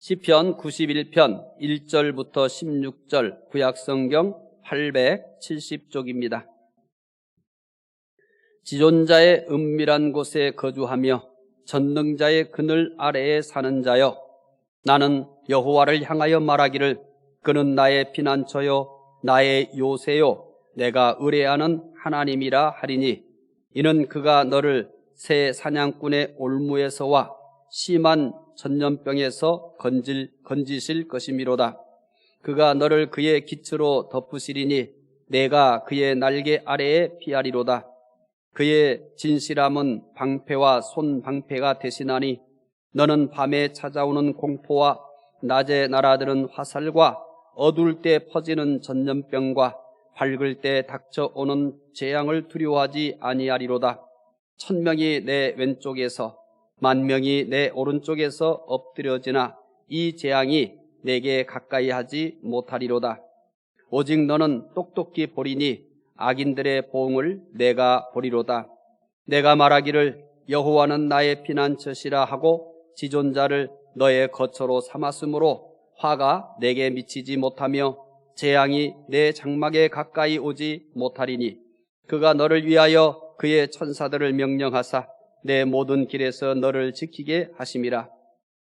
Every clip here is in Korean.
시편 91편 1절부터 16절 구약성경 870쪽입니다. 지존자의 은밀한 곳에 거주하며 전능자의 그늘 아래에 사는 자여, 나는 여호와를 향하여 말하기를 그는 나의 피난처요 나의 요새요 내가 의뢰하는 하나님이라 하리니, 이는 그가 너를 새 사냥꾼의 올무에서와 심한 전염병에서 건지실 것이미로다. 그가 너를 그의 깃으로 덮으시리니 내가 그의 날개 아래에 피하리로다. 그의 진실함은 방패와 손방패가 대신하니, 너는 밤에 찾아오는 공포와 낮에 날아드는 화살과 어두울 때 퍼지는 전염병과 밝을 때 닥쳐오는 재앙을 두려워하지 아니하리로다. 1000명이 내 왼쪽에서 10,000명이 내 오른쪽에서 엎드려지나 이 재앙이 내게 가까이 하지 못하리로다. 오직 너는 똑똑히 보리니 악인들의 보응을 내가 보리로다. 내가 말하기를 여호와는 나의 피난처시라 하고 지존자를 너의 거처로 삼았으므로 화가 내게 미치지 못하며 재앙이 내 장막에 가까이 오지 못하리니, 그가 너를 위하여 그의 천사들을 명령하사 내 모든 길에서 너를 지키게 하심이라.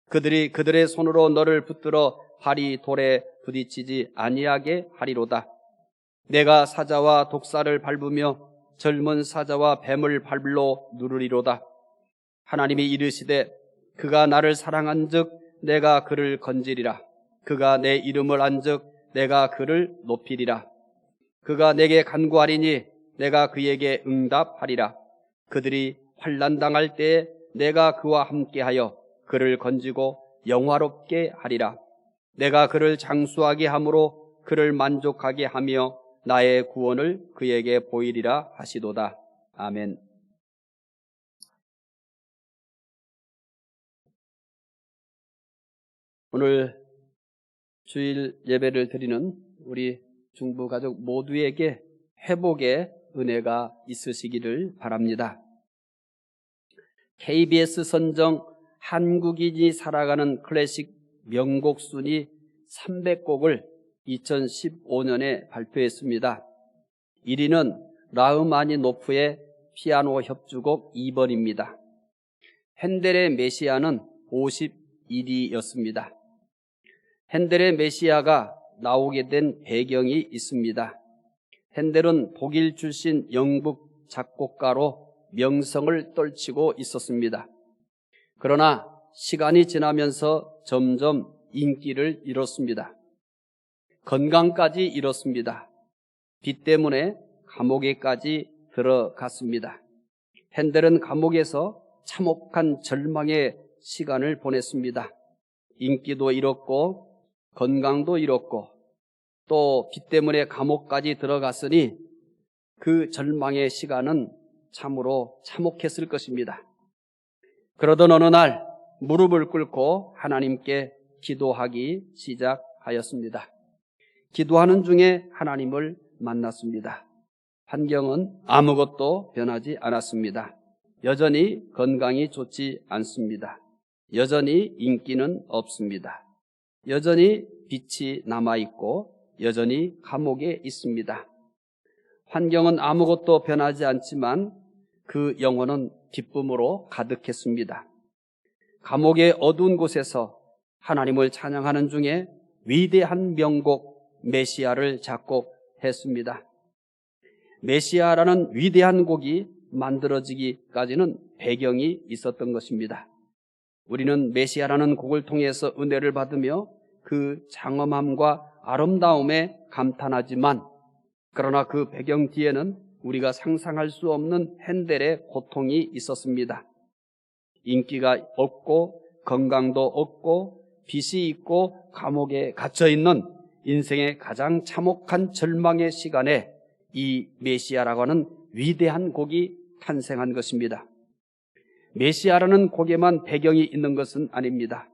그들이 그들의 손으로 너를 붙들어 발이 돌에 부딪히지 아니하게 하리로다. 내가 사자와 독사를 밟으며 젊은 사자와 뱀을 발로 누르리로다. 하나님이 이르시되 그가 나를 사랑한즉 내가 그를 건지리라. 그가 내 이름을 안즉 내가 그를 높이리라. 그가 내게 간구하리니 내가 그에게 응답하리라. 그들이 환난 당할 때에 내가 그와 함께하여 그를 건지고 영화롭게 하리라. 내가 그를 장수하게 함으로 그를 만족하게 하며 나의 구원을 그에게 보이리라 하시도다. 아멘. 오늘 주일 예배를 드리는 우리 중부 가족 모두에게 회복의 은혜가 있으시기를 바랍니다. KBS 선정 한국인이 살아가는 클래식 명곡 순위 300곡을 2015년에 발표했습니다. 1위는 라흐마니노프의 피아노 협주곡 2번입니다. 핸델의 메시아는 51위였습니다. 핸델의 메시아가 나오게 된 배경이 있습니다. 핸델은 독일 출신 영국 작곡가로 명성을 떨치고 있었습니다. 그러나 시간이 지나면서 점점 인기를 잃었습니다. 건강까지 잃었습니다. 빚 때문에 감옥에까지 들어갔습니다. 핸델은 감옥에서 참혹한 절망의 시간을 보냈습니다. 인기도 잃었고 건강도 잃었고 또 빚 때문에 감옥까지 들어갔으니 그 절망의 시간은 참으로 참혹했을 것입니다. 그러던 어느 날 무릎을 꿇고 하나님께 기도하기 시작하였습니다. 기도하는 중에 하나님을 만났습니다. 환경은 아무것도 변하지 않았습니다. 여전히 건강이 좋지 않습니다. 여전히 인기는 없습니다. 여전히 빚이 남아있고 여전히 감옥에 있습니다. 환경은 아무것도 변하지 않지만 그 영혼은 기쁨으로 가득했습니다. 감옥의 어두운 곳에서 하나님을 찬양하는 중에 위대한 명곡 메시아를 작곡했습니다. 메시아라는 위대한 곡이 만들어지기까지는 배경이 있었던 것입니다. 우리는 메시아라는 곡을 통해서 은혜를 받으며 그 장엄함과 아름다움에 감탄하지만, 그러나 그 배경 뒤에는 우리가 상상할 수 없는 핸델의 고통이 있었습니다. 인기가 없고 건강도 없고 빚이 있고 감옥에 갇혀있는 인생의 가장 참혹한 절망의 시간에 이 메시아라고 하는 위대한 곡이 탄생한 것입니다. 메시아라는 곡에만 배경이 있는 것은 아닙니다.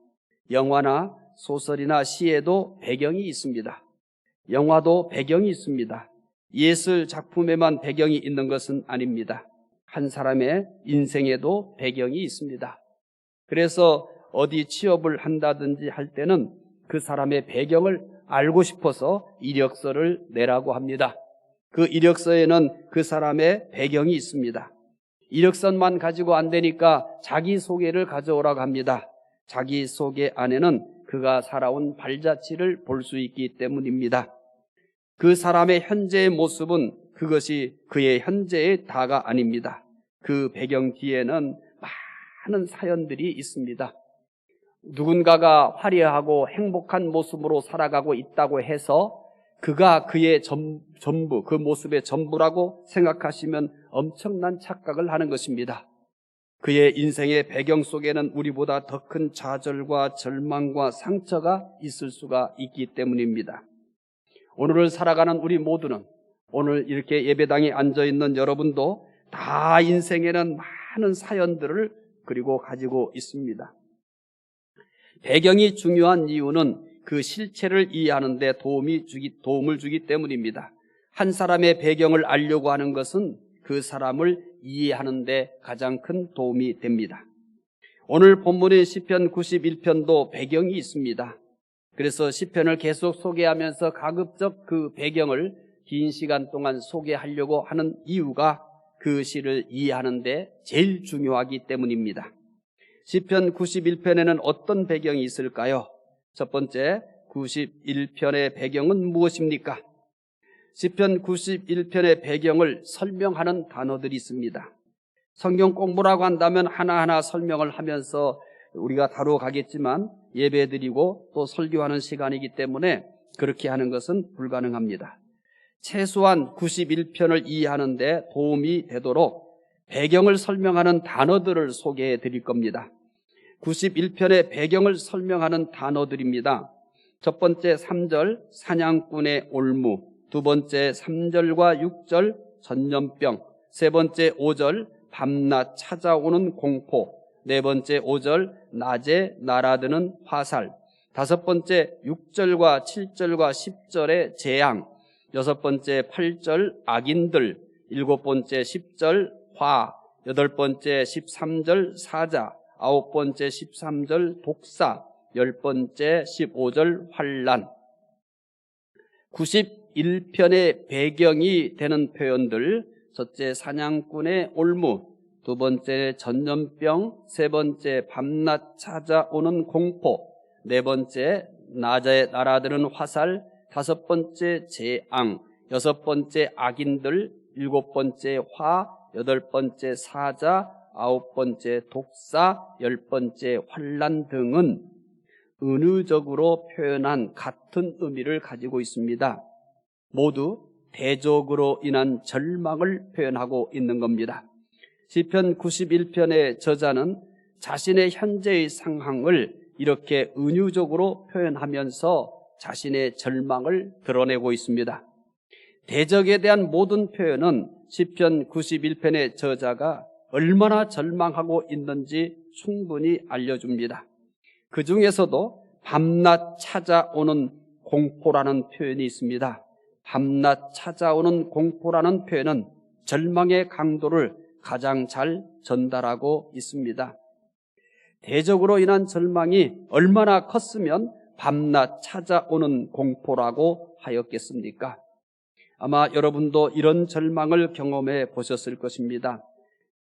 영화나 소설이나 시에도 배경이 있습니다. 영화도 배경이 있습니다. 예술 작품에만 배경이 있는 것은 아닙니다. 한 사람의 인생에도 배경이 있습니다. 그래서 어디 취업을 한다든지 할 때는 그 사람의 배경을 알고 싶어서 이력서를 내라고 합니다. 그 이력서에는 그 사람의 배경이 있습니다. 이력서만 가지고 안 되니까 자기소개를 가져오라고 합니다. 자기소개 안에는 그가 살아온 발자취를 볼 수 있기 때문입니다. 그 사람의 현재의 모습은 그것이 그의 현재의 다가 아닙니다. 그 배경 뒤에는 많은 사연들이 있습니다. 누군가가 화려하고 행복한 모습으로 살아가고 있다고 해서 그가 그의 전부, 그 모습의 전부라고 생각하시면 엄청난 착각을 하는 것입니다. 그의 인생의 배경 속에는 우리보다 더 큰 좌절과 절망과 상처가 있을 수가 있기 때문입니다. 오늘을 살아가는 우리 모두는, 오늘 이렇게 예배당에 앉아있는 여러분도 다 인생에는 많은 사연들을 그리고 가지고 있습니다. 배경이 중요한 이유는 그 실체를 이해하는 데 도움을 주기 때문입니다. 한 사람의 배경을 알려고 하는 것은 그 사람을 이해하는 데 가장 큰 도움이 됩니다. 오늘 본문인 시편 91편도 배경이 있습니다. 그래서 시편을 계속 소개하면서 가급적 그 배경을 긴 시간 동안 소개하려고 하는 이유가 그 시를 이해하는 데 제일 중요하기 때문입니다. 시편 91편에는 어떤 배경이 있을까요? 첫 번째, 91편의 배경은 무엇입니까? 시편 91편의 배경을 설명하는 단어들이 있습니다. 성경 공부라고 한다면 하나하나 설명을 하면서 우리가 다뤄가겠지만 예배드리고 또 설교하는 시간이기 때문에 그렇게 하는 것은 불가능합니다. 최소한 91편을 이해하는 데 도움이 되도록 배경을 설명하는 단어들을 소개해 드릴 겁니다. 91편의 배경을 설명하는 단어들입니다. 첫 번째 3절 사냥꾼의 올무, 두 번째 3절과 6절 전염병, 세 번째 5절 밤낮 찾아오는 공포, 네 번째 5절 낮에 날아드는 화살, 다섯 번째 6절과 7절과 10절의 재앙, 여섯 번째 8절 악인들, 일곱 번째 10절 화, 여덟 번째 13절 사자, 아홉 번째 13절 독사, 열 번째 15절 환란. 91편의 배경이 되는 표현들, 첫째 사냥꾼의 올무, 두 번째 전염병, 세 번째 밤낮 찾아오는 공포, 네 번째 낮에 날아드는 화살, 다섯 번째 재앙, 여섯 번째 악인들, 일곱 번째 화, 여덟 번째 사자, 아홉 번째 독사, 열 번째 환란 등은 은유적으로 표현한 같은 의미를 가지고 있습니다. 모두 대적으로 인한 절망을 표현하고 있는 겁니다. 시편 91편의 저자는 자신의 현재의 상황을 이렇게 은유적으로 표현하면서 자신의 절망을 드러내고 있습니다. 대적에 대한 모든 표현은 시편 91편의 저자가 얼마나 절망하고 있는지 충분히 알려줍니다. 그 중에서도 밤낮 찾아오는 공포라는 표현이 있습니다. 밤낮 찾아오는 공포라는 표현은 절망의 강도를 가장 잘 전달하고 있습니다. 대적으로 인한 절망이 얼마나 컸으면 밤낮 찾아오는 공포라고 하였겠습니까? 아마 여러분도 이런 절망을 경험해 보셨을 것입니다.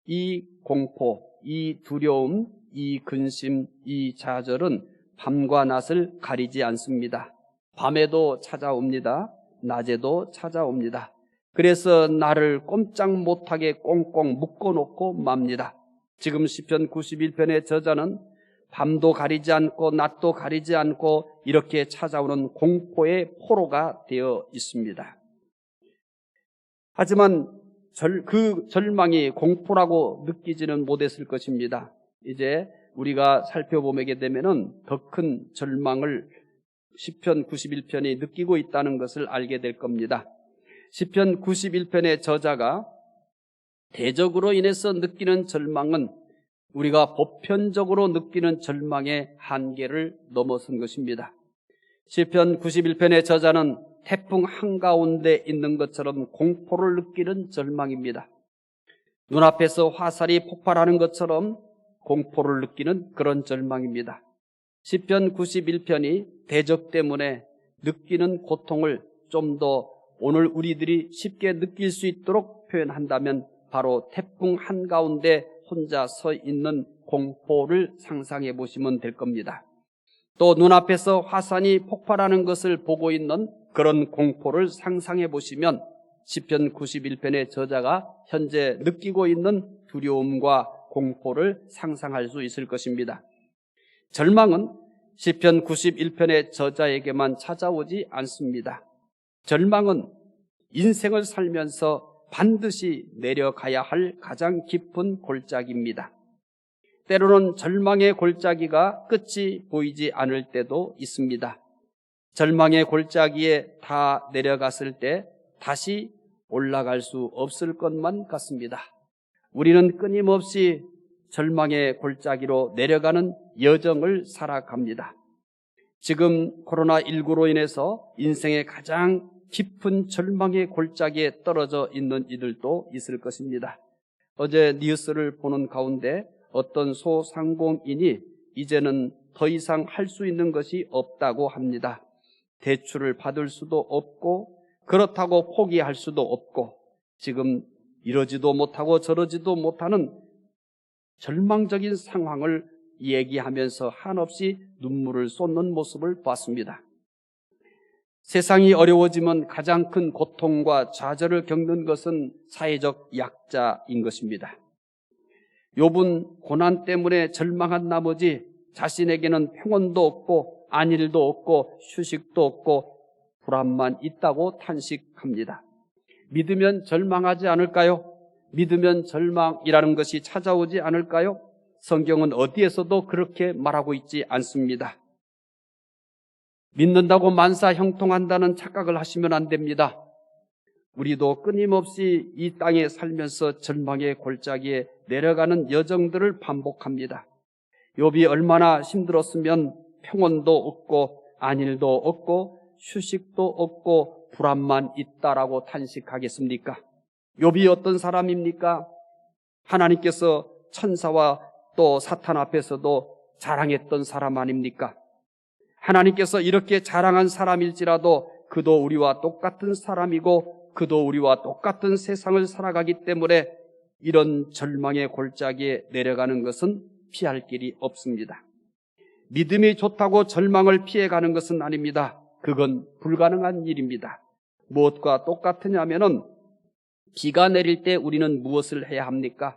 이 공포, 이 두려움, 이 근심, 이 좌절은 밤과 낮을 가리지 않습니다. 밤에도 찾아옵니다. 낮에도 찾아옵니다. 그래서 나를 꼼짝 못하게 꽁꽁 묶어놓고 맙니다. 지금 시편 91편의 저자는 밤도 가리지 않고 낮도 가리지 않고 이렇게 찾아오는 공포의 포로가 되어 있습니다. 하지만 그 절망이 공포라고 느끼지는 못했을 것입니다. 이제 우리가 살펴보게 되면은 더 큰 절망을 시편 91편이 느끼고 있다는 것을 알게 될 겁니다. 시편 91편의 저자가 대적으로 인해서 느끼는 절망은 우리가 보편적으로 느끼는 절망의 한계를 넘어선 것입니다. 시편 91편의 저자는 태풍 한가운데 있는 것처럼 공포를 느끼는 절망입니다. 눈앞에서 화살이 폭발하는 것처럼 공포를 느끼는 그런 절망입니다. 시편 91편이 대적 때문에 느끼는 고통을 좀 더 오늘 우리들이 쉽게 느낄 수 있도록 표현한다면 바로 태풍 한가운데 혼자 서 있는 공포를 상상해 보시면 될 겁니다. 또 눈앞에서 화산이 폭발하는 것을 보고 있는 그런 공포를 상상해 보시면 시편 91편의 저자가 현재 느끼고 있는 두려움과 공포를 상상할 수 있을 것입니다. 절망은 시편 91편의 저자에게만 찾아오지 않습니다. 절망은 인생을 살면서 반드시 내려가야 할 가장 깊은 골짜기입니다. 때로는 절망의 골짜기가 끝이 보이지 않을 때도 있습니다. 절망의 골짜기에 다 내려갔을 때 다시 올라갈 수 없을 것만 같습니다. 우리는 끊임없이 절망의 골짜기로 내려가는 여정을 살아갑니다. 지금 코로나19로 인해서 인생의 가장 깊은 절망의 골짜기에 떨어져 있는 이들도 있을 것입니다. 어제 뉴스를 보는 가운데 어떤 소상공인이 이제는 더 이상 할 수 있는 것이 없다고 합니다. 대출을 받을 수도 없고 그렇다고 포기할 수도 없고 지금 이러지도 못하고 저러지도 못하는 절망적인 상황을 얘기하면서 한없이 눈물을 쏟는 모습을 봤습니다. 세상이 어려워지면 가장 큰 고통과 좌절을 겪는 것은 사회적 약자인 것입니다. 욥은 고난 때문에 절망한 나머지 자신에게는 평온도 없고 안일도 없고 휴식도 없고 불안만 있다고 탄식합니다. 믿으면 절망하지 않을까요? 믿으면 절망이라는 것이 찾아오지 않을까요? 성경은 어디에서도 그렇게 말하고 있지 않습니다. 믿는다고 만사 형통한다는 착각을 하시면 안 됩니다. 우리도 끊임없이 이 땅에 살면서 절망의 골짜기에 내려가는 여정들을 반복합니다. 욥이 얼마나 힘들었으면 평온도 없고 안일도 없고 휴식도 없고 불안만 있다라고 탄식하겠습니까? 욥이 어떤 사람입니까? 하나님께서 천사와 또 사탄 앞에서도 자랑했던 사람 아닙니까? 하나님께서 이렇게 자랑한 사람일지라도 그도 우리와 똑같은 사람이고 그도 우리와 똑같은 세상을 살아가기 때문에 이런 절망의 골짜기에 내려가는 것은 피할 길이 없습니다. 믿음이 좋다고 절망을 피해가는 것은 아닙니다. 그건 불가능한 일입니다. 무엇과 똑같으냐면은 비가 내릴 때 우리는 무엇을 해야 합니까?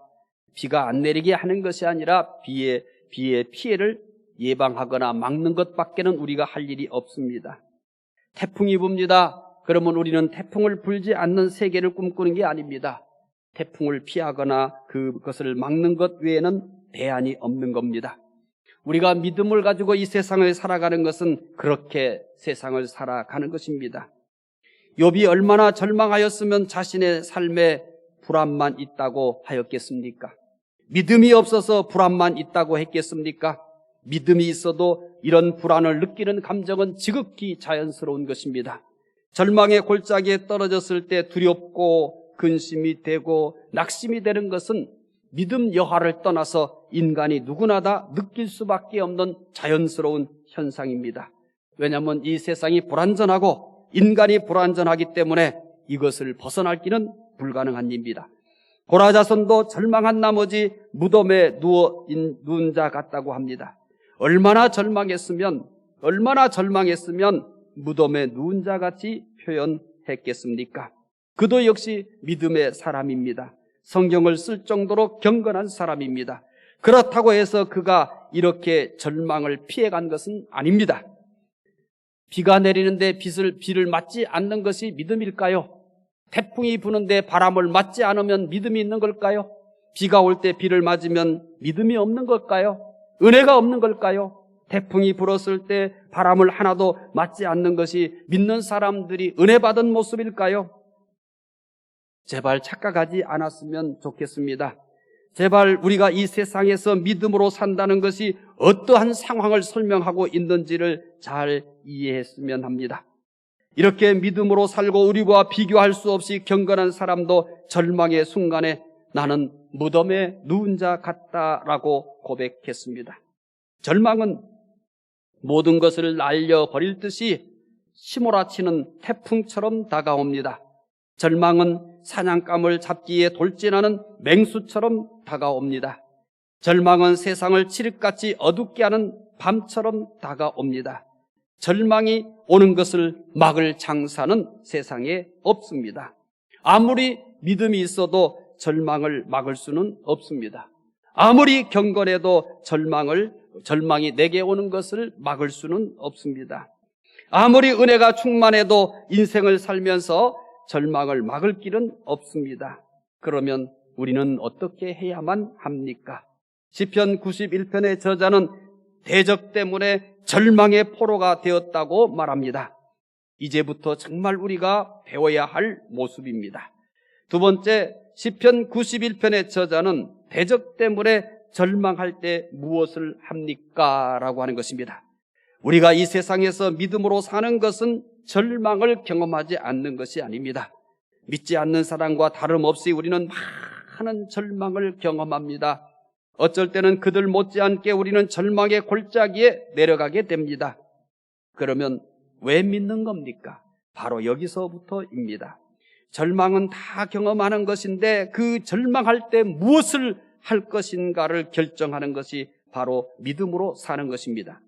비가 안 내리게 하는 것이 아니라 비의 피해를 예방하거나 막는 것밖에는 우리가 할 일이 없습니다. 태풍이 붑니다. 그러면 우리는 태풍을 불지 않는 세계를 꿈꾸는 게 아닙니다. 태풍을 피하거나 그것을 막는 것 외에는 대안이 없는 겁니다. 우리가 믿음을 가지고 이 세상을 살아가는 것은 그렇게 세상을 살아가는 것입니다. 욥이 얼마나 절망하였으면 자신의 삶에 불안만 있다고 하였겠습니까? 믿음이 없어서 불안만 있다고 했겠습니까? 믿음이 있어도 이런 불안을 느끼는 감정은 지극히 자연스러운 것입니다. 절망의 골짜기에 떨어졌을 때 두렵고 근심이 되고 낙심이 되는 것은 믿음 여하를 떠나서 인간이 누구나 다 느낄 수밖에 없는 자연스러운 현상입니다. 왜냐하면 이 세상이 불완전하고 인간이 불완전하기 때문에 이것을 벗어날 길은 불가능한 일입니다. 고라자손도 절망한 나머지 무덤에 누운 자 같다고 합니다. 얼마나 절망했으면 무덤에 누운 자 같이 표현했겠습니까? 그도 역시 믿음의 사람입니다. 성경을 쓸 정도로 경건한 사람입니다. 그렇다고 해서 그가 이렇게 절망을 피해간 것은 아닙니다. 비가 내리는데 비를 맞지 않는 것이 믿음일까요? 태풍이 부는데 바람을 맞지 않으면 믿음이 있는 걸까요? 비가 올 때 비를 맞으면 믿음이 없는 걸까요? 은혜가 없는 걸까요? 태풍이 불었을 때 바람을 하나도 맞지 않는 것이 믿는 사람들이 은혜 받은 모습일까요? 제발 착각하지 않았으면 좋겠습니다. 제발 우리가 이 세상에서 믿음으로 산다는 것이 어떠한 상황을 설명하고 있는지를 잘 이해했으면 합니다. 이렇게 믿음으로 살고 우리와 비교할 수 없이 경건한 사람도 절망의 순간에 나는 무덤에 누운 자 같다라고 고백했습니다. 절망은 모든 것을 날려버릴 듯이 휘몰아치는 태풍처럼 다가옵니다. 절망은 사냥감을 잡기에 돌진하는 맹수처럼 다가옵니다. 절망은 세상을 칠흑같이 어둡게 하는 밤처럼 다가옵니다. 절망이 오는 것을 막을 장사는 세상에 없습니다. 아무리 믿음이 있어도 절망을 막을 수는 없습니다. 아무리 경건해도 절망이 내게 오는 것을 막을 수는 없습니다. 아무리 은혜가 충만해도 인생을 살면서 절망을 막을 길은 없습니다. 그러면 우리는 어떻게 해야만 합니까? 시편 91편의 저자는 대적 때문에 절망의 포로가 되었다고 말합니다. 이제부터 정말 우리가 배워야 할 모습입니다. 두 번째, 시편 91편의 저자는 대적 때문에 절망할 때 무엇을 합니까? 라고 하는 것입니다. 우리가 이 세상에서 믿음으로 사는 것은 절망을 경험하지 않는 것이 아닙니다. 믿지 않는 사람과 다름없이 우리는 많은 절망을 경험합니다. 어쩔 때는 그들 못지않게 우리는 절망의 골짜기에 내려가게 됩니다. 그러면 왜 믿는 겁니까? 바로 여기서부터입니다. 절망은 다 경험하는 것인데 그 절망할 때 무엇을 할 것인가를 결정하는 것이 바로 믿음으로 사는 것입니다.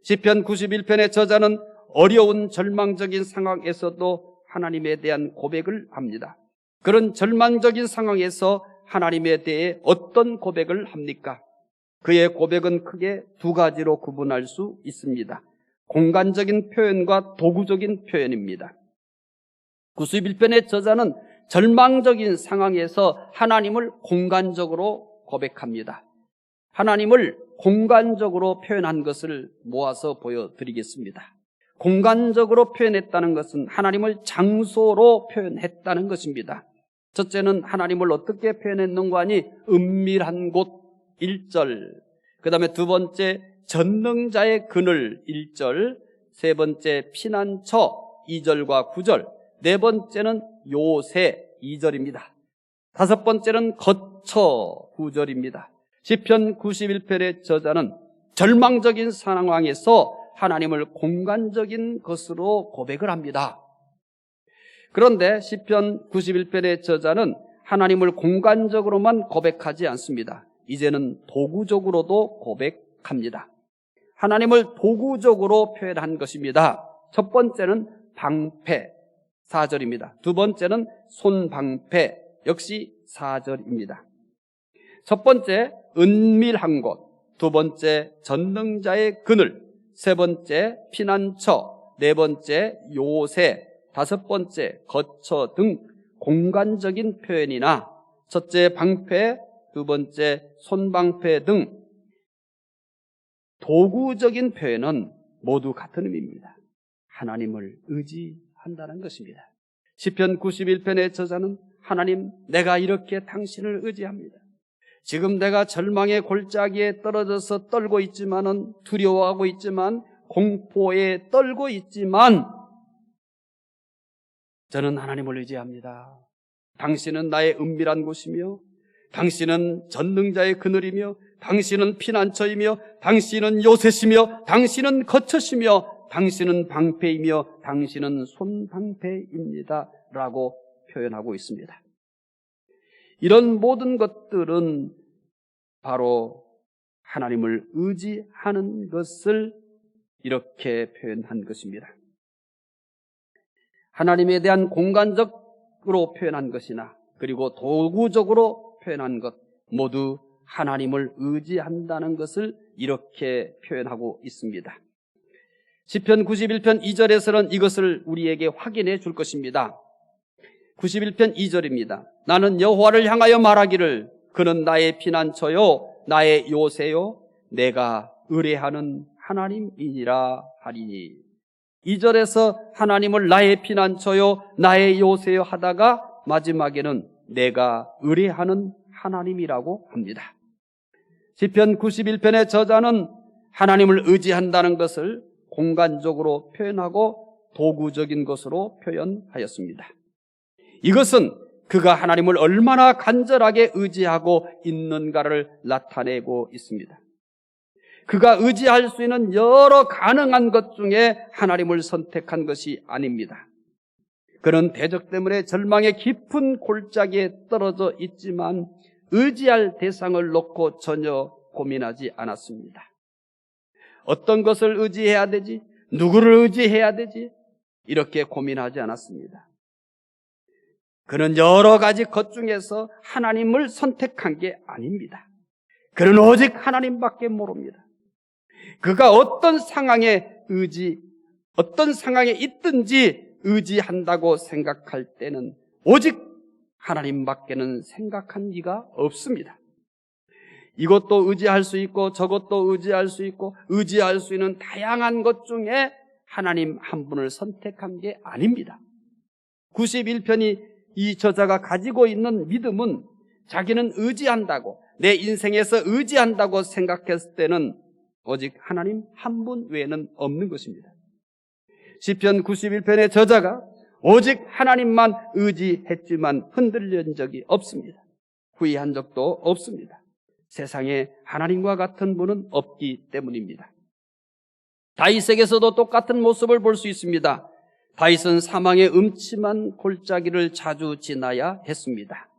시편 91편의 저자는 어려운 절망적인 상황에서도 하나님에 대한 고백을 합니다. 그런 절망적인 상황에서 하나님에 대해 어떤 고백을 합니까? 그의 고백은 크게 두 가지로 구분할 수 있습니다. 공간적인 표현과 도구적인 표현입니다. 91편의 저자는 절망적인 상황에서 하나님을 공간적으로 고백합니다. 하나님을 공간적으로 표현한 것을 모아서 보여드리겠습니다. 공간적으로 표현했다는 것은 하나님을 장소로 표현했다는 것입니다. 첫째는 하나님을 어떻게 표현했는가 하니 은밀한 곳 1절, 그 다음에 두 번째 전능자의 그늘 1절, 세 번째 피난처 2절과 9절, 네 번째는 요새 2절입니다. 다섯 번째는 거처 9절입니다. 시편 91편의 저자는 절망적인 상황에서 하나님을 공간적인 것으로 고백을 합니다. 그런데 시편 91편의 저자는 하나님을 공간적으로만 고백하지 않습니다. 이제는 도구적으로도 고백합니다. 하나님을 도구적으로 표현한 것입니다. 첫 번째는 방패 4절입니다. 두 번째는 손방패 역시 4절입니다. 첫 번째 은밀한 곳, 두 번째 전능자의 그늘, 세 번째 피난처, 네 번째 요새, 다섯 번째 거처 등 공간적인 표현이나 첫째 방패, 두 번째 손방패 등 도구적인 표현은 모두 같은 의미입니다. 하나님을 의지한다는 것입니다. 시편 91편의 저자는 하나님, 내가 이렇게 당신을 의지합니다. 지금 내가 절망의 골짜기에 떨어져서 떨고 있지만은, 두려워하고 있지만, 공포에 떨고 있지만 저는 하나님을 의지합니다. 당신은 나의 은밀한 곳이며, 당신은 전능자의 그늘이며, 당신은 피난처이며, 당신은 요새시며, 당신은 거처시며, 당신은 방패이며, 당신은 손방패입니다 라고 표현하고 있습니다. 이런 모든 것들은 바로 하나님을 의지하는 것을 이렇게 표현한 것입니다. 하나님에 대한 공간적으로 표현한 것이나 그리고 도구적으로 표현한 것 모두 하나님을 의지한다는 것을 이렇게 표현하고 있습니다. 시편 91편 2절에서는 이것을 우리에게 확인해 줄 것입니다. 91편 2절입니다. 나는 여호와를 향하여 말하기를 그는 나의 피난처요 나의 요새요 내가 의뢰하는 하나님이니라 하리니. 2절에서 하나님을 나의 피난처요 나의 요새요 하다가 마지막에는 내가 의뢰하는 하나님이라고 합니다. 시편 91편의 저자는 하나님을 의지한다는 것을 공간적으로 표현하고 도구적인 것으로 표현하였습니다. 이것은 그가 하나님을 얼마나 간절하게 의지하고 있는가를 나타내고 있습니다. 그가 의지할 수 있는 여러 가능한 것 중에 하나님을 선택한 것이 아닙니다. 그는 대적 때문에 절망의 깊은 골짜기에 떨어져 있지만 의지할 대상을 놓고 전혀 고민하지 않았습니다. 어떤 것을 의지해야 되지? 누구를 의지해야 되지? 이렇게 고민하지 않았습니다. 그는 여러 가지 것 중에서 하나님을 선택한 게 아닙니다. 그는 오직 하나님밖에 모릅니다. 그가 어떤 상황에 있든지 의지한다고 생각할 때는 오직 하나님밖에는 생각한 이가 없습니다. 이것도 의지할 수 있고 저것도 의지할 수 있고 의지할 수 있는 다양한 것 중에 하나님 한 분을 선택한 게 아닙니다. 91편이 이 저자가 가지고 있는 믿음은 자기는 의지한다고, 내 인생에서 의지한다고 생각했을 때는 오직 하나님 한 분 외에는 없는 것입니다. 시편 91편의 저자가 오직 하나님만 의지했지만 흔들린 적이 없습니다. 후회한 적도 없습니다. 세상에 하나님과 같은 분은 없기 때문입니다. 다윗에게서도 똑같은 모습을 볼 수 있습니다. 다윗은 사망의 음침한 골짜기를 자주 지나야 했습니다.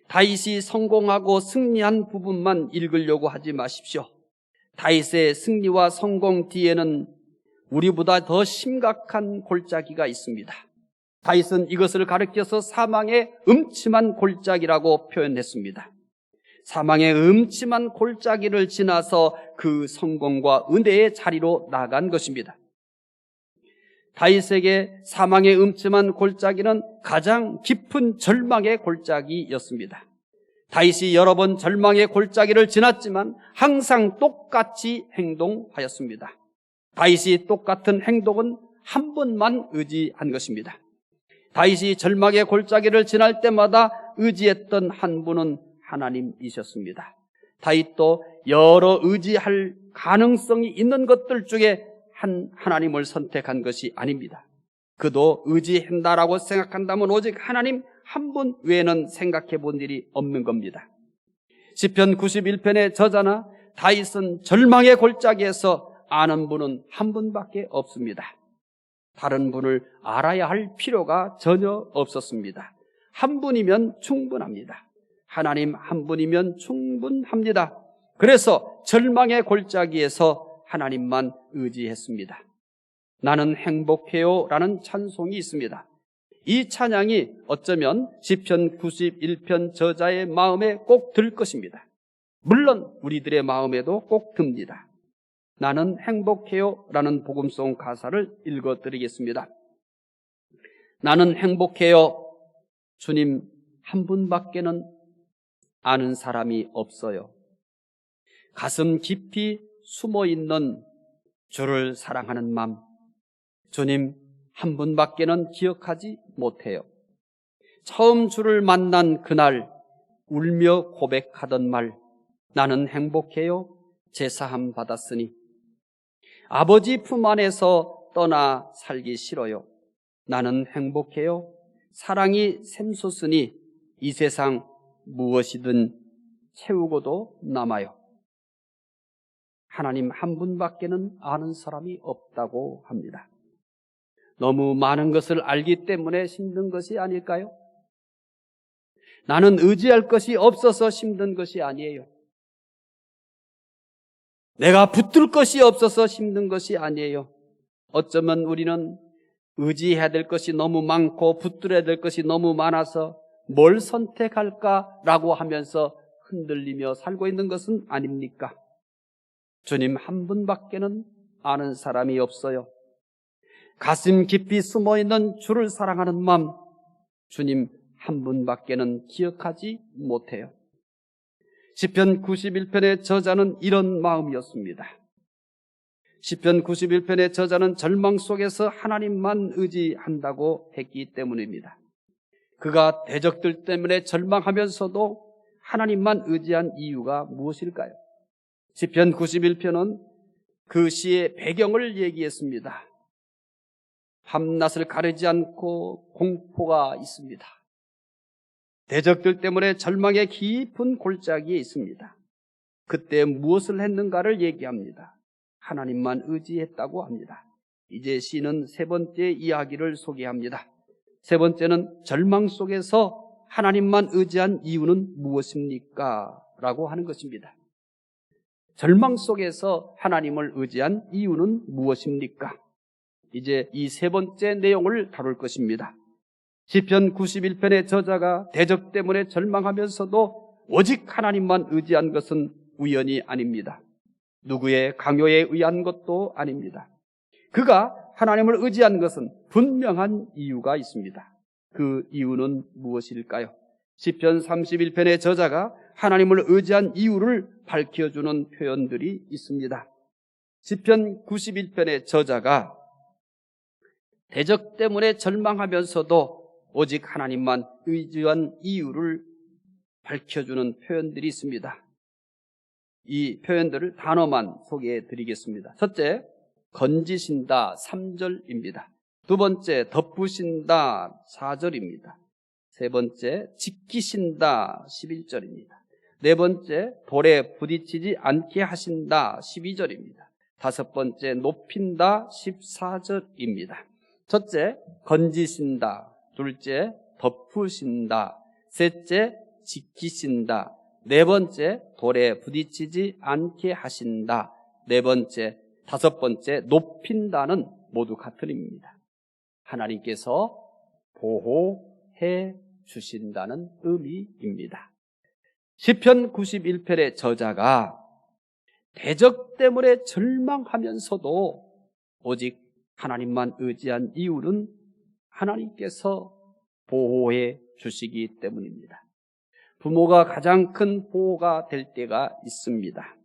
다윗이 성공하고 승리한 부분만 읽으려고 하지 마십시오. 다윗의 승리와 성공 뒤에는 우리보다 더 심각한 골짜기가 있습니다. 다윗은 이것을 가리켜서 사망의 음침한 골짜기라고 표현했습니다. 사망의 음침한 골짜기를 지나서 그 성공과 은혜의 자리로 나간 것입니다. 다윗에게 사망의 음침한 골짜기는 가장 깊은 절망의 골짜기였습니다. 다윗이 여러 번 절망의 골짜기를 지났지만 항상 똑같이 행동하였습니다. 다윗이 똑같은 행동은 한 번만 의지한 것입니다. 다윗이 절망의 골짜기를 지날 때마다 의지했던 한 분은 하나님이셨습니다. 다윗도 여러 의지할 가능성이 있는 것들 중에 하나님을 선택한 것이 아닙니다. 그도 의지한다라고 생각한다면 오직 하나님 한 분 외에는 생각해 본 일이 없는 겁니다. 시편 91편의 저자나 다윗은 절망의 골짜기에서 아는 분은 한 분밖에 없습니다. 다른 분을 알아야 할 필요가 전혀 없었습니다. 한 분이면 충분합니다. 하나님 한 분이면 충분합니다. 그래서 절망의 골짜기에서 하나님만 의지했습니다. 나는 행복해요 라는 찬송이 있습니다. 이 찬양이 어쩌면 시편 91편 저자의 마음에 꼭 들 것입니다. 물론 우리들의 마음에도 꼭 듭니다. 나는 행복해요 라는 복음송 가사를 읽어드리겠습니다. 나는 행복해요. 주님 한 분밖에는 아는 사람이 없어요. 가슴 깊이 숨어있는 주를 사랑하는 마음, 주님 한 분밖에는 기억하지 못해요. 처음 주를 만난 그날 울며 고백하던 말, 나는 행복해요. 제사함 받았으니 아버지 품 안에서 떠나 살기 싫어요. 나는 행복해요. 사랑이 샘솟으니 이 세상 무엇이든 채우고도 남아요. 하나님 한 분밖에는 아는 사람이 없다고 합니다. 너무 많은 것을 알기 때문에 힘든 것이 아닐까요? 나는 의지할 것이 없어서 힘든 것이 아니에요. 내가 붙들 것이 없어서 힘든 것이 아니에요. 어쩌면 우리는 의지해야 될 것이 너무 많고 붙들어야 될 것이 너무 많아서 뭘 선택할까라고 하면서 흔들리며 살고 있는 것은 아닙니까? 주님 한 분밖에는 아는 사람이 없어요. 가슴 깊이 숨어있는 주를 사랑하는 마음, 주님 한 분밖에는 기억하지 못해요. 시편 91편의 저자는 이런 마음이었습니다. 시편 91편의 저자는 절망 속에서 하나님만 의지한다고 했기 때문입니다. 그가 대적들 때문에 절망하면서도 하나님만 의지한 이유가 무엇일까요? 시편 91편은 그 시의 배경을 얘기했습니다. 밤낮을 가리지 않고 공포가 있습니다. 대적들 때문에 절망의 깊은 골짜기에 있습니다. 그때 무엇을 했는가를 얘기합니다. 하나님만 의지했다고 합니다. 이제 시는 세 번째 이야기를 소개합니다. 세 번째는 절망 속에서 하나님만 의지한 이유는 무엇입니까? 라고 하는 것입니다. 절망 속에서 하나님을 의지한 이유는 무엇입니까? 이제 이 세 번째 내용을 다룰 것입니다. 시편 91편의 저자가 대적 때문에 절망하면서도 오직 하나님만 의지한 것은 우연이 아닙니다. 누구의 강요에 의한 것도 아닙니다. 그가 하나님을 의지한 것은 분명한 이유가 있습니다. 그 이유는 무엇일까요? 시편 31편의 저자가 하나님을 의지한 이유를 밝혀주는 표현들이 있습니다. 시편 91편의 저자가 대적 때문에 절망하면서도 오직 하나님만 의지한 이유를 밝혀주는 표현들이 있습니다. 이 표현들을 단어만 소개해 드리겠습니다. 첫째, 건지신다 3절입니다. 두 번째, 덮으신다 4절입니다. 세 번째, 지키신다 11절입니다. 네 번째, 돌에 부딪히지 않게 하신다 12절입니다. 다섯 번째, 높인다 14절입니다. 첫째, 건지신다. 둘째, 덮으신다. 셋째, 지키신다. 네 번째, 돌에 부딪히지 않게 하신다. 네 번째, 다섯 번째, 높인다는 모두 같은 의미입니다. 하나님께서 보호해 주신다는 의미입니다. 시편 91편의 저자가 대적 때문에 절망하면서도 오직 하나님만 의지한 이유는 하나님께서 보호해 주시기 때문입니다. 부모가 가장 큰 보호가 될 때가 있습니다.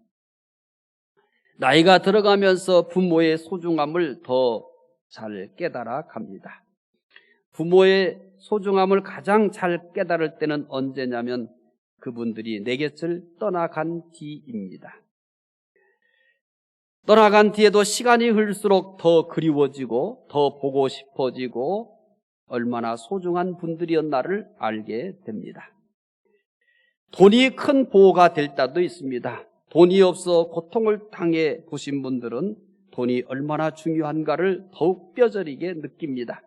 나이가 들어가면서 부모의 소중함을 더 잘 깨달아 갑니다. 부모의 소중함을 가장 잘 깨달을 때는 언제냐면 그분들이 내 곁을 떠나간 뒤입니다. 떠나간 뒤에도 시간이 흘수록 더 그리워지고 더 보고 싶어지고 얼마나 소중한 분들이었나를 알게 됩니다. 돈이 큰 보호가 될 때도 있습니다. 돈이 없어 고통을 당해 보신 분들은 돈이 얼마나 중요한가를 더욱 뼈저리게 느낍니다.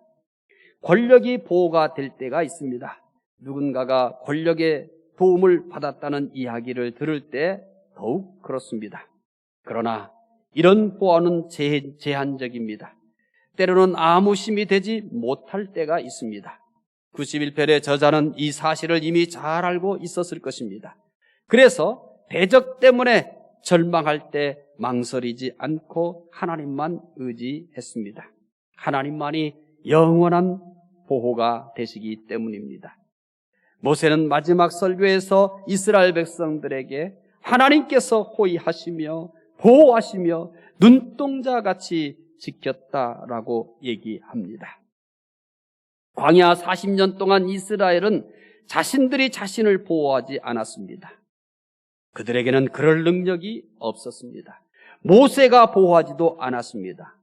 권력이 보호가 될 때가 있습니다. 누군가가 권력의 도움을 받았다는 이야기를 들을 때 더욱 그렇습니다. 그러나 이런 보호는 제한적입니다. 때로는 아무 힘이 되지 못할 때가 있습니다. 91편의 저자는 이 사실을 이미 잘 알고 있었을 것입니다. 그래서 대적 때문에 절망할 때 망설이지 않고 하나님만 의지했습니다. 하나님만이 영원한 보호가 되시기 때문입니다. 모세는 마지막 설교에서 이스라엘 백성들에게 하나님께서 호의하시며 보호하시며 눈동자같이 지켰다라고 얘기합니다. 광야 40년 동안 이스라엘은 자신들이 자신을 보호하지 않았습니다. 그들에게는 그럴 능력이 없었습니다. 모세가 보호하지도 않았습니다.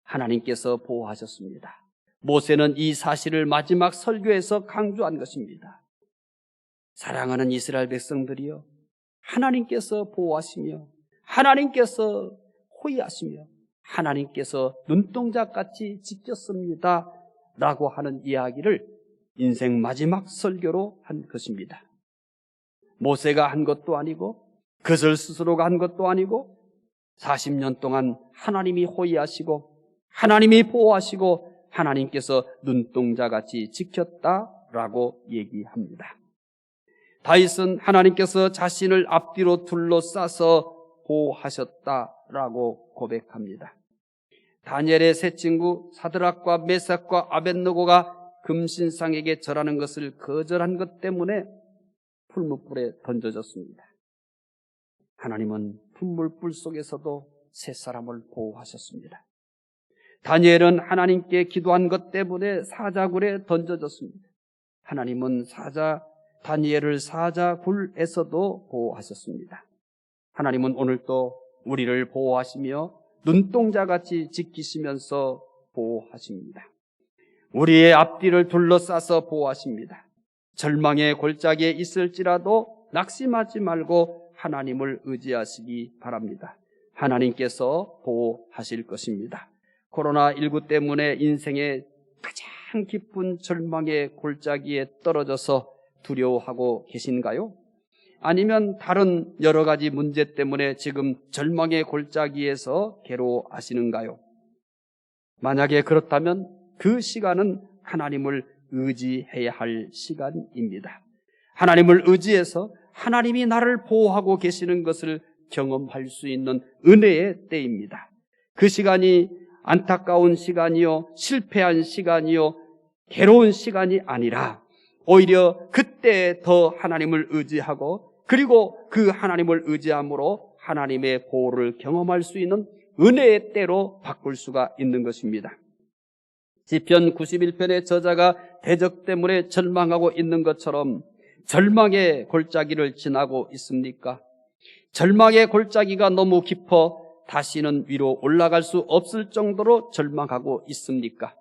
하나님께서 보호하셨습니다. 모세는 이 사실을 마지막 설교에서 강조한 것입니다. 사랑하는 이스라엘 백성들이여, 하나님께서 보호하시며 하나님께서 호의하시며 하나님께서 눈동자같이 지켰습니다 라고 하는 이야기를 인생 마지막 설교로 한 것입니다. 모세가 한 것도 아니고 그들 스스로가 한 것도 아니고 40년 동안 하나님이 호의하시고 하나님이 보호하시고 하나님께서 눈동자같이 지켰다라고 얘기합니다. 다윗은 하나님께서 자신을 앞뒤로 둘러싸서 보호하셨다라고 고백합니다. 다니엘의 세 친구 사드락과 메삭과 아벳느고가 금신상에게 절하는 것을 거절한 것 때문에 풀무불에 던져졌습니다. 하나님은 풀무불 속에서도 세 사람을 보호하셨습니다. 다니엘은 하나님께 기도한 것 때문에 사자굴에 던져졌습니다. 하나님은 다니엘을 사자굴에서도 보호하셨습니다. 하나님은 오늘도 우리를 보호하시며 눈동자같이 지키시면서 보호하십니다. 우리의 앞뒤를 둘러싸서 보호하십니다. 절망의 골짜기에 있을지라도 낙심하지 말고 하나님을 의지하시기 바랍니다. 하나님께서 보호하실 것입니다. 코로나19 때문에 인생의 가장 깊은 절망의 골짜기에 떨어져서 두려워하고 계신가요? 아니면 다른 여러 가지 문제 때문에 지금 절망의 골짜기에서 괴로워하시는가요? 만약에 그렇다면 그 시간은 하나님을 의지해야 할 시간입니다. 하나님을 의지해서 하나님이 나를 보호하고 계시는 것을 경험할 수 있는 은혜의 때입니다. 그 시간이 안타까운 시간이요, 실패한 시간이요, 괴로운 시간이 아니라 오히려 그때 더 하나님을 의지하고 그리고 그 하나님을 의지함으로 하나님의 보호를 경험할 수 있는 은혜의 때로 바꿀 수가 있는 것입니다. 시편 91편의 저자가 대적 때문에 절망하고 있는 것처럼 절망의 골짜기를 지나고 있습니까? 절망의 골짜기가 너무 깊어 다시는 위로 올라갈 수 없을 정도로 절망하고 있습니까?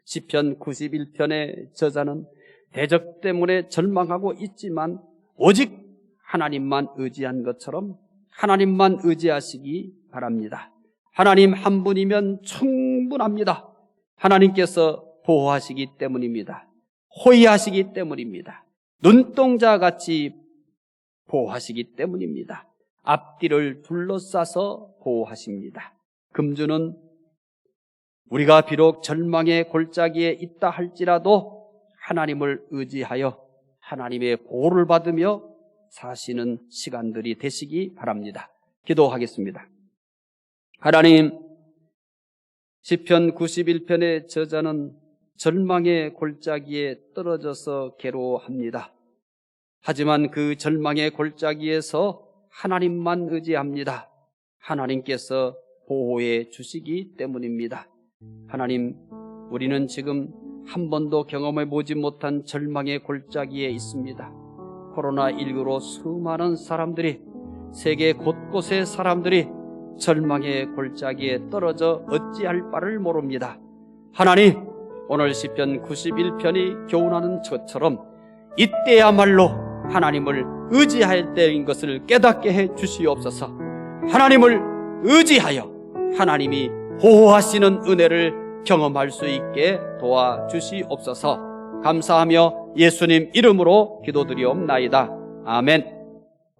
시편 91편의 저자는 대적 때문에 절망하고 있지만 오직 하나님만 의지한 것처럼 하나님만 의지하시기 바랍니다. 하나님 한 분이면 충분합니다. 하나님께서 보호하시기 때문입니다. 호의하시기 때문입니다. 눈동자같이 보호하시기 때문입니다. 앞뒤를 둘러싸서 보호하십니다. 금주는 우리가 비록 절망의 골짜기에 있다 할지라도 하나님을 의지하여 하나님의 보호를 받으며 사시는 시간들이 되시기 바랍니다. 기도하겠습니다. 하나님, 시편 91편의 저자는 절망의 골짜기에 떨어져서 괴로워합니다. 하지만 그 절망의 골짜기에서 하나님만 의지합니다. 하나님께서 보호해 주시기 때문입니다. 하나님, 우리는 지금 한 번도 경험해 보지 못한 절망의 골짜기에 있습니다. 코로나19로 수많은 사람들이, 세계 곳곳의 사람들이 절망의 골짜기에 떨어져 어찌할 바를 모릅니다. 하나님, 오늘 시편 91편이 교훈하는 것처럼 이때야말로 하나님을 의지할 때인 것을 깨닫게 해 주시옵소서. 하나님을 의지하여 하나님이 보호하시는 은혜를 경험할 수 있게 도와주시옵소서. 감사하며 예수님 이름으로 기도드리옵나이다. 아멘.